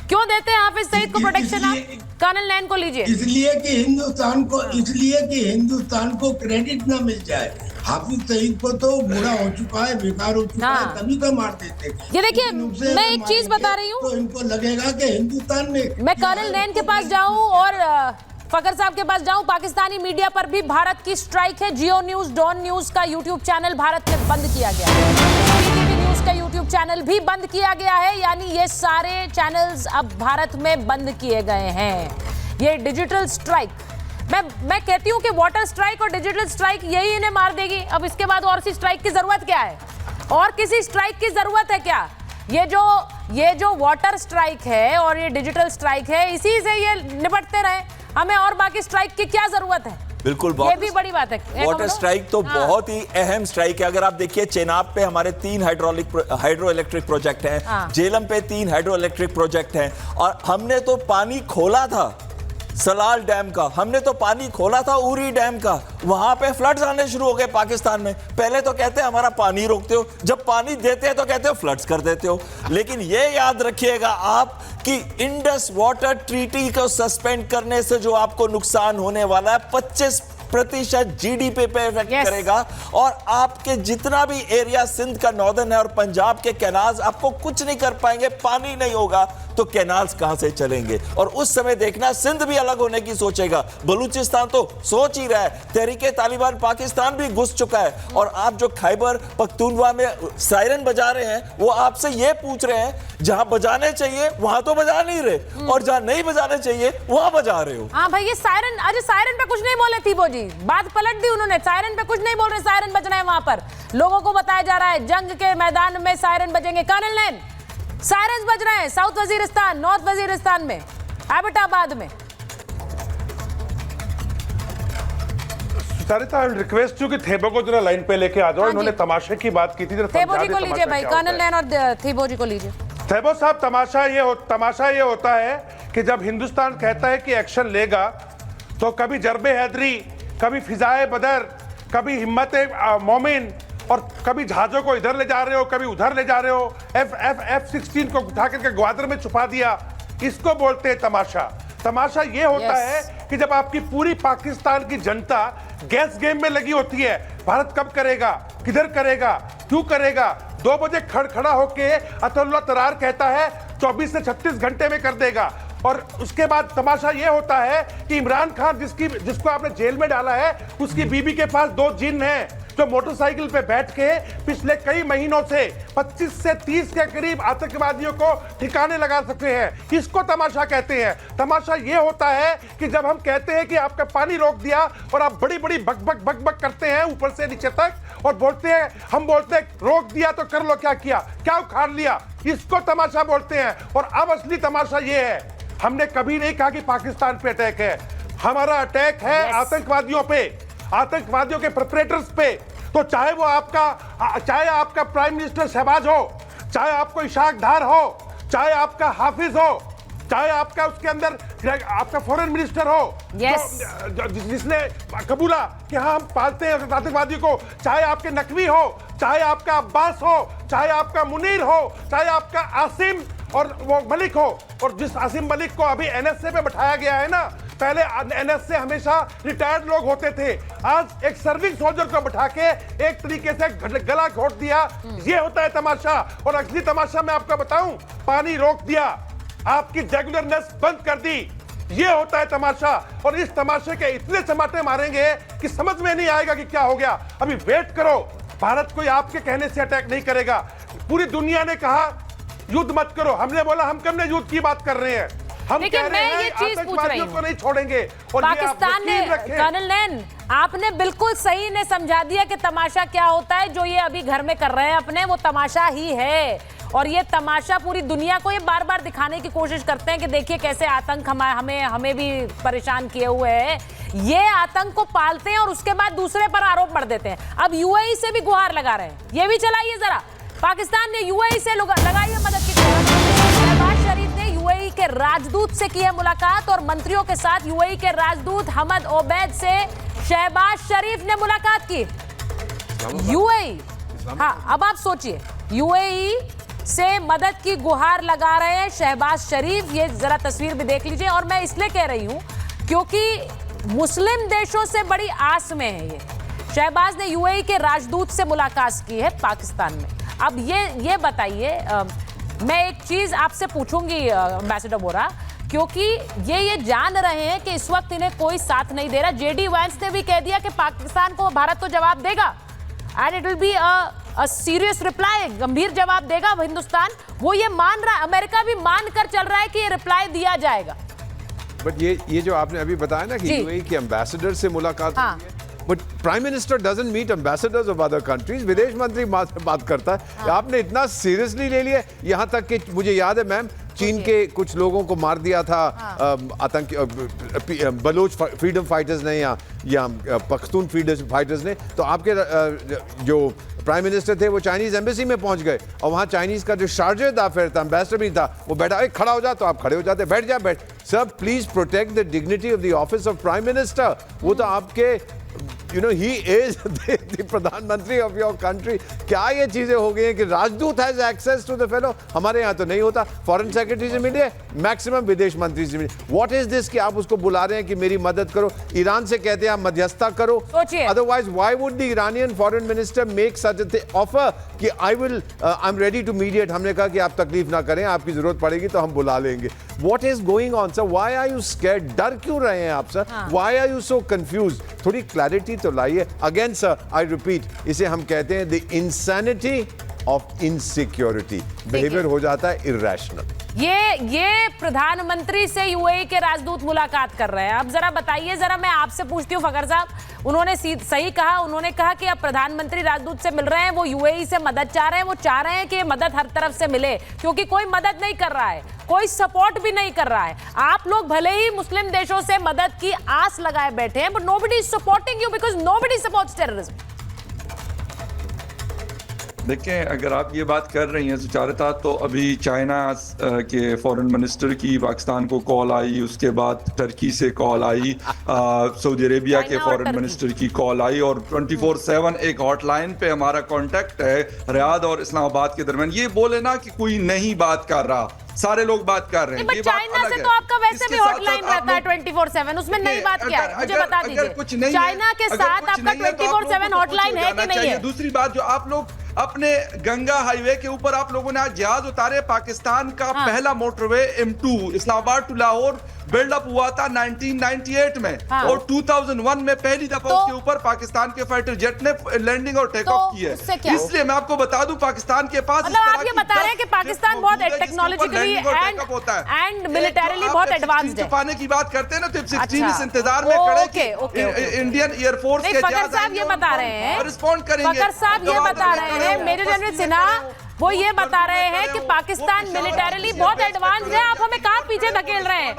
क्यों देते हैं हाफिज सईद को प्रोटेक्शन? आप कर्नल नैन को लीजिए। इसलिए कि हिंदुस्तान को क्रेडिट ना मिल जाए। हाफिज सईद को तो बुरा हो चुका है, बेकार हो चुका है, तभी तो मार देते। ये देखिए, मैं एक चीज बता रही हूँ, तो इनको लगेगा कि हिंदुस्तान में मैं कर्नल नैन के पास जाऊं और फकर साहब के पास जाऊं, पाकिस्तानी मीडिया पर भी भारत की स्ट्राइक है। जियो न्यूज, डॉन न्यूज का यूट्यूब चैनल भारत में बंद किया गया है, पीटीवी न्यूज का यूट्यूब चैनल भी बंद किया गया है। यानी ये सारे चैनल्स अब भारत में बंद किए गए हैं। ये डिजिटल स्ट्राइक, मैं कहती हूँ कि वाटर स्ट्राइक और डिजिटल स्ट्राइक यही इन्हें मार देगी। अब इसके बाद और सी स्ट्राइक की जरूरत क्या है? और किसी स्ट्राइक की जरूरत है क्या? ये जो वाटर स्ट्राइक है और ये डिजिटल स्ट्राइक है, इसी से ये निपटते रहे। हमें और बाकी स्ट्राइक की क्या जरूरत है? बिल्कुल, ये भी बड़ी बात है। वाटर स्ट्राइक तो बहुत ही अहम स्ट्राइक है। अगर आप देखिए, चेनाब पे हमारे 3 हाइड्रो इलेक्ट्रिक प्रोजेक्ट हैं, झेलम पे 3 हाइड्रो इलेक्ट्रिक प्रोजेक्ट हैं, और हमने तो पानी खोला था सलाल डैम का, हमने तो पानी खोला था उरी डैम का। वहां पे फ्लड्स आने शुरू हो गए पाकिस्तान में। पहले तो कहते हैं हमारा पानी रोकते हो, जब पानी देते हैं तो कहते हो फ्लड्स कर देते हो। लेकिन ये याद रखिएगा आप कि इंडस वाटर ट्रीटी को सस्पेंड करने से जो आपको नुकसान होने वाला है 25% जीडीपी पे इफेक्ट करेगा। और आपके जितना भी एरिया सिंध का नॉर्दर्न है और पंजाब के कैनाल्स आपको कुछ नहीं कर पाएंगे। पानी नहीं होगा तो कैनाल्स कहां से चलेंगे? और उस समय देखना, सिंध भी अलग होने की सोचेगा, बलूचिस्तान तो सोच ही रहा है, तहरीके तालिबान पाकिस्तान भी घुस चुका है। और आप जो खैबर पख्तूनख्वा में सायरन बजा रहे हैं, वो आपसे ये पूछ रहे हैं, जहां बजाने चाहिए वहां तो बजा नहीं रहे, और जहां नहीं बजाने चाहिए वहां बजा रहे हो। हाँ भाई, ये सायरन, अरे सायरन पे कुछ नहीं बोले थी वो जी, बात पलट दी उन्होंने। सायरन पे कुछ नहीं बोल रहे, सायरन बज रहे हैं वहां पर। लोगों को बताया जा रहा है जंग के मैदान में सायरन बजेंगे। कर्नल नैन, सायरन बज रहे हैं साउथ वजीरिस्तान, नॉर्थ वजीरिस्तान में, एबटाबाद में। सरिता, रिक्वेस्ट यू कि थेबो को जरा लाइन पे लेके आ जाओ। इन्होंने तमाशे की बात की थी, जरा थेबो जी को लीजिए भाई, कर्नल नैन और थेबो जी को लीजिए। थेबो साहब, तमाशा ये होता है कि जब हिंदुस्तान कहता है कि एक्शन लेगा, तो कभी जरबे हैदरी, कभी फिजाए बदर, कभी हिम्मत मोमिन, और कभी जहाजों को इधर ले जा रहे हो, कभी उधर ले जा रहे हो। F-16 को उठा करके ग्वादर में छुपा दिया, इसको बोलते हैं तमाशा। तमाशा ये होता है कि जब आपकी पूरी पाकिस्तान की जनता गैस गेम में लगी होती है, भारत कब करेगा, किधर करेगा, क्यों करेगा। 2 बजे खड़ा होके अतुल्ला तरार कहता है 24 से 36 घंटे में कर देगा। और उसके बाद तमाशा यह होता है कि इमरान खान, जिसको आपने जेल में डाला है, उसकी बीबी के पास 2 जिन हैं जो मोटरसाइकिल पे बैठ के पिछले कई महीनों से 25 से 30 के करीब आतंकवादियों को ठिकाने लगा सकते हैं। इसको तमाशा कहते हैं। तमाशा यह होता है कि जब हम कहते हैं कि आपका पानी रोक दिया और आप बड़ी बड़ी बक करते हैं ऊपर से नीचे तक, और बोलते हैं, हम बोलते हैं रोक दिया तो कर लो, क्या किया, क्या उखाड़ लिया, इसको तमाशा बोलते हैं। और अब असली तमाशा यह है, हमने कभी नहीं कहा कि पाकिस्तान पे अटैक है, हमारा अटैक है आतंकवादियों पे, आतंकवादियों के प्रेपरेटर्स पे। तो चाहे आपका प्राइम मिनिस्टर शहबाज हो, चाहे आपको इशाक डार हो, चाहे आपका हाफिज हो, चाहे आपका उसके अंदर आपका फॉरेन मिनिस्टर हो, जिसने कबूला कि हाँ हम पालते हैं आतंकवादियों को, चाहे आपके नकवी हो, चाहे आपका अब्बास हो, चाहे आपका मुनीर हो, चाहे आपका आसिम और वो मलिक हो। और जिस आसिम मलिक को अभी एनएसए पे बैठाया गया है ना, पहले एनएसए हमेशा रिटायर्ड लोग होते थे, आज एक सर्विस सोल्जर को बैठा के एक तरीके से गला घोट दिया। ये होता है तमाशा। और असली तमाशा मैं आपको बताऊं, पानी रोक दिया, आपकी रेगुलरनेस बंद कर दी, ये होता है तमाशा। और इस तमाशे के इतने चमाटे मारेंगे कि समझ में नहीं आएगा कि क्या हो गया। अभी वेट करो, भारत कोई आपके कहने से अटैक नहीं करेगा। पूरी दुनिया ने कहा युद्ध मत करो, हमने बोला हम कब ने युद्ध की बात कर रहे हैं, हम कह रहे हैं आतंकवादियों को नहीं छोड़ेंगे। और पाकिस्तान ने, कर्नल नैन, आपने बिल्कुल सही ने समझा दिया कि तमाशा क्या होता है। जो ये अभी घर में कर रहे हैं अपने, वो तमाशा ही है। और ये तमाशा पूरी दुनिया को ये बार बार दिखाने की कोशिश करते हैं कि देखिए कैसे आतंक हमें भी परेशान किए हुए है। ये आतंक को पालते हैं और उसके बाद दूसरे पर आरोप मढ़ देते हैं। अब यूएई से भी गुहार लगा रहे हैं, ये भी चलाइए जरा। पाकिस्तान ने यूएई से लगाई है मदद की। शहबाज शरीफ ने यूएई के राजदूत से की है मुलाकात, और मंत्रियों के साथ यूएई के राजदूत हमद ओबैद से शहबाज शरीफ ने मुलाकात की। यूएई, हाँ अब आप सोचिए, यूएई से मदद की गुहार लगा रहे हैं शहबाज शरीफ। ये जरा तस्वीर भी देख लीजिए। और मैं इसलिए कह रही हूं क्योंकि मुस्लिम देशों से बड़ी आस में है ये। शहबाज ने यूएई के राजदूत से मुलाकात की है पाकिस्तान में। अब ये बताइए, मैं एक चीज आपसे पूछूंगी एम्बेसडर वोरा, क्योंकि ये जान रहे हैं कि इस वक्त इन्हें कोई साथ नहीं दे रहा। जेडी वैंस ने भी कह दिया कि पाकिस्तान को भारत तो जवाब देगा and it will be a serious reply, गंभीर जवाब देगा हिंदुस्तान। वो ये मान रहा है, अमेरिका भी मान कर चल रहा है कि ये रिप्लाई दिया जाएगा। बट ये जो आपने अभी बताया ना कि यूएई के एम्बेसडर से मुलाकात हुई है, but prime minister doesn't meet ambassadors of other countries. विदेश मंत्री बात करता है। आपने इतना सीरियसली ले लिया, यहाँ तक कि मुझे याद है मैम, चीन के कुछ लोगों को मार दिया था आतंकी बलोच फ्रीडम फाइटर्स ने या पख्तून फ्रीडम फाइटर्स ने। तो आपके जो प्राइम मिनिस्टर थे वो चाइनीज एम्बेसी में पहुंच गए और वहां चाइनीज का जो शारजे दाफिर था, एम्बेसडर भी था, वो बैठा, खड़ा हो जा, तो आप खड़े हो जाते, बैठ। Sir please protect the dignity of the office of prime minister. वो तो आपके he is the प्रधानमंत्री of your country। क्या ये चीजें हो गई हैं कि राजदूत has access to the fellow? हमारे यहाँ तो नहीं होता। फॉरेन सेक्रेटरी से मिलिए, मैक्सिमम विदेश मंत्री से मिलिए। What is this कि आप उसको बुला रहे हैं कि मेरी मदद करो? ईरान से कहते हैं आप मध्यस्थता करो। Otherwise, why would the Iranian foreign minister make such a offer कि I'm ready to mediate? हमने कहा कि आप तकलीफ ना करें, आपकी जरूरत पड़ेगी तो हम बुला लेंगे। What is going on, sir? Why are you scared? डर क्यों रहे हैं आप sir? Why are you so confused? थोड़ी क्लैरिटी तो लाइए। अगेन सर, आई रिपीट, इसे हम कहते हैं the insanity of insecurity. Behaviour हो जाता है इरैशनल। ये प्रधानमंत्री से यूएई के राजदूत मुलाकात कर रहे हैं। अब जरा बताइए, जरा मैं आपसे पूछती हूँ फखर साहब, उन्होंने सही कहा, उन्होंने कहा कि अब प्रधानमंत्री राजदूत से मिल रहे हैं, वो यूएई से मदद चाह रहे हैं, वो चाह रहे हैं कि मदद हर तरफ से मिले, क्योंकि कोई मदद नहीं कर रहा है, कोई सपोर्ट भी नहीं कर रहा है। आप लोग भले ही मुस्लिम देशों से मदद की आस लगाए बैठे हैं, but nobody is supporting you because nobody supports terrorism. देखें, अगर आप ये बात कर रही हैं सुचारुता, तो अभी चाइना के फॉरेन मिनिस्टर की पाकिस्तान को कॉल आई, उसके बाद टर्की से कॉल आई, सऊदी अरेबिया के फॉरेन मिनिस्टर की कॉल आई, और 24/7 एक हॉटलाइन पे हमारा कांटेक्ट है रियाद और इस्लामाबाद के दरमियान। ये बोले ना कि कोई नहीं बात कर रहा, सारे लोग बात कर रहे हैं। ये चाइना से तो आपका वैसे भी हॉटलाइन रहता है 24/7, उसमें नई बात क्या है मुझे बता दीजिए। चाइना के साथ आपका 24/7 हॉटलाइन है कि नहीं है? दूसरी बात, जो आप लोग अपने गंगा हाईवे के ऊपर आप लोगों ने आज जहाज उतारे, पाकिस्तान का पहला motorway M2 Islamabad to Lahore build up हुआ था 1998 में, और 2001 में पहली दफा उसके ऊपर पाकिस्तान के फाइटर जेट ने लैंडिंग और टेक ऑफ की है। इसलिए मैं आपको बता दूं, पाकिस्तान के पास मतलब आप ये बता रहे हैं कि पाकिस्तान बहुत टेक्नोलॉजिकली एंड मिलिटरीली बहुत एडवांस्ड है। छुपाने की बात करते हैं ना, तो F-16 इंतजार में खड़े इंडियन एयरफोर्स के फखर साहब ये बता रहे हैं, रिस्पॉन्ड करेंगे। फखर साहब ये बता रहे हैं, मेजर जनरल सिन्हा वो ये बता रहे हैं कि पाकिस्तान मिलिटरीली बहुत एडवांस्ड है। आप हमें कहां पीछे धकेल रहे हैं?